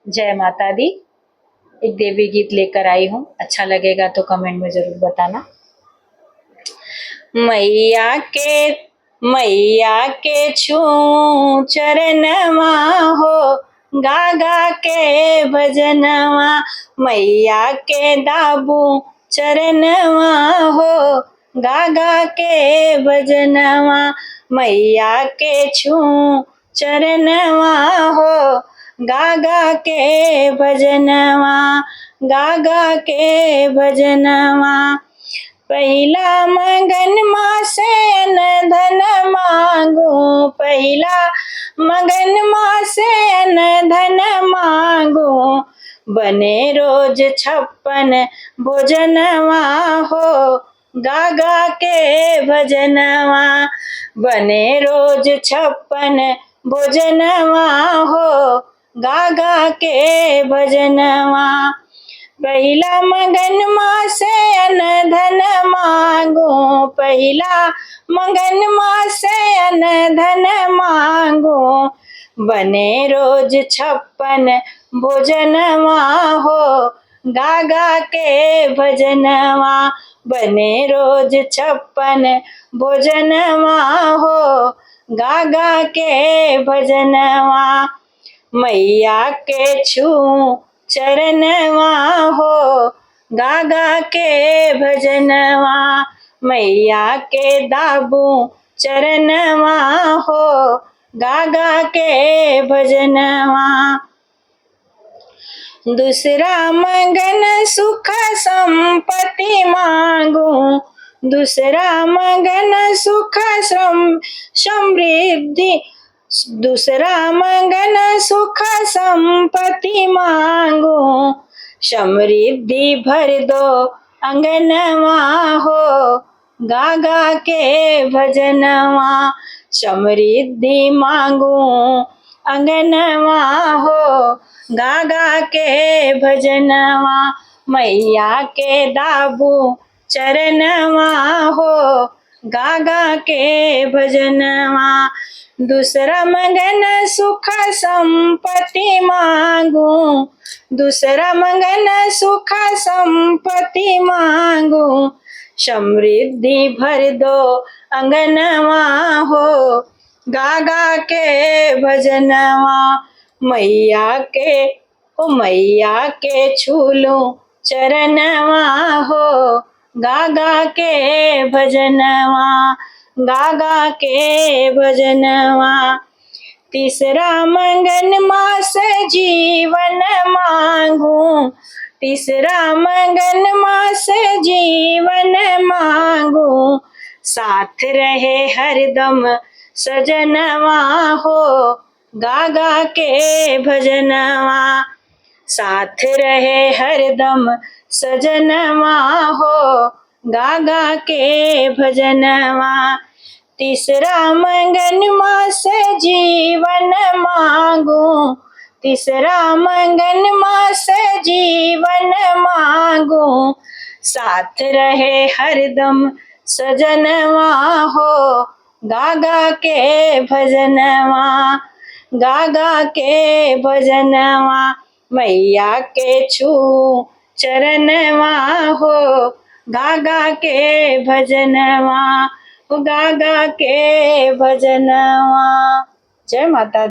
जय माता दी। एक देवी गीत लेकर आई हूँ, अच्छा लगेगा तो कमेंट में जरूर बताना। मैया के छू चरणवा हो, गा गा के भजनवा। मैया के दाबू चरणवा हो, गा गा के भजनवा। मैया के छू चरणवा हो, गा गा के भजनवा, गा गा के भजनवा। पहिला मगन मासे अन धन मांगू, पहिला मगन मासे अन धन मांगू। बने रोज 56 भोजनवा हो, गा गा के भजनवा। बने रोज 56 भोजनवा हो, गा गा के भजनवा। पहिला मगन मासे अन धन मांगू, पहिला मगन मासे अन धन मांगू। बने रोज 56 भोजनवा हो, गा गा के भजनवा। बने रोज 56 भोजनवा हो, गा गा के भजनवा। मैया के छू चरणवा हो, गा गा के भजनवा। मैया के दाबू चरणवा हो, गा गा के भजनवा। दूसरा मगन सुख संपत्ति मांगू, दूसरा मगन सुख समृद्धि। दूसरा मगन सुख संपत्ति मांगू, समृद्धि भर दो अंगनवा हो, गा गा के भजनवा। समृद्धि मांगू अंगनवा हो, गा गा के भजनवा। मैया के दाबू चरणवा हो, गा गा के भजनवा। दूसरा मगन सुख संपत्ति मांगू, दूसरा मगन सुख संपत्ति मांगू। समृद्धि भर दो अंगनवा हो, गा गा के भजनवा। मैया के छूलू चरणवा हो, गा गा के भजनवा, गा गा के भजनवा। तीसरा मगन मास जीवन मांगू, तीसरा मगन मास जीवन मांगू। साथ रहे हरदम सजनवा हो, गा गा के भजनवा। साथ रहे हरदम सजनवा हो, गा गा के भजनवा। तीसरा मगन मास जीवन मांगू, तीसरा मगन मास जीवन मांगू। साथ रहे हरदम सजनवा हो, गा गा के भजनवा, गा गा के भजनवा। मैया के छू चरणवा हो, गा गा के भजनवा, गा गा के भजनवा। जय माता दी।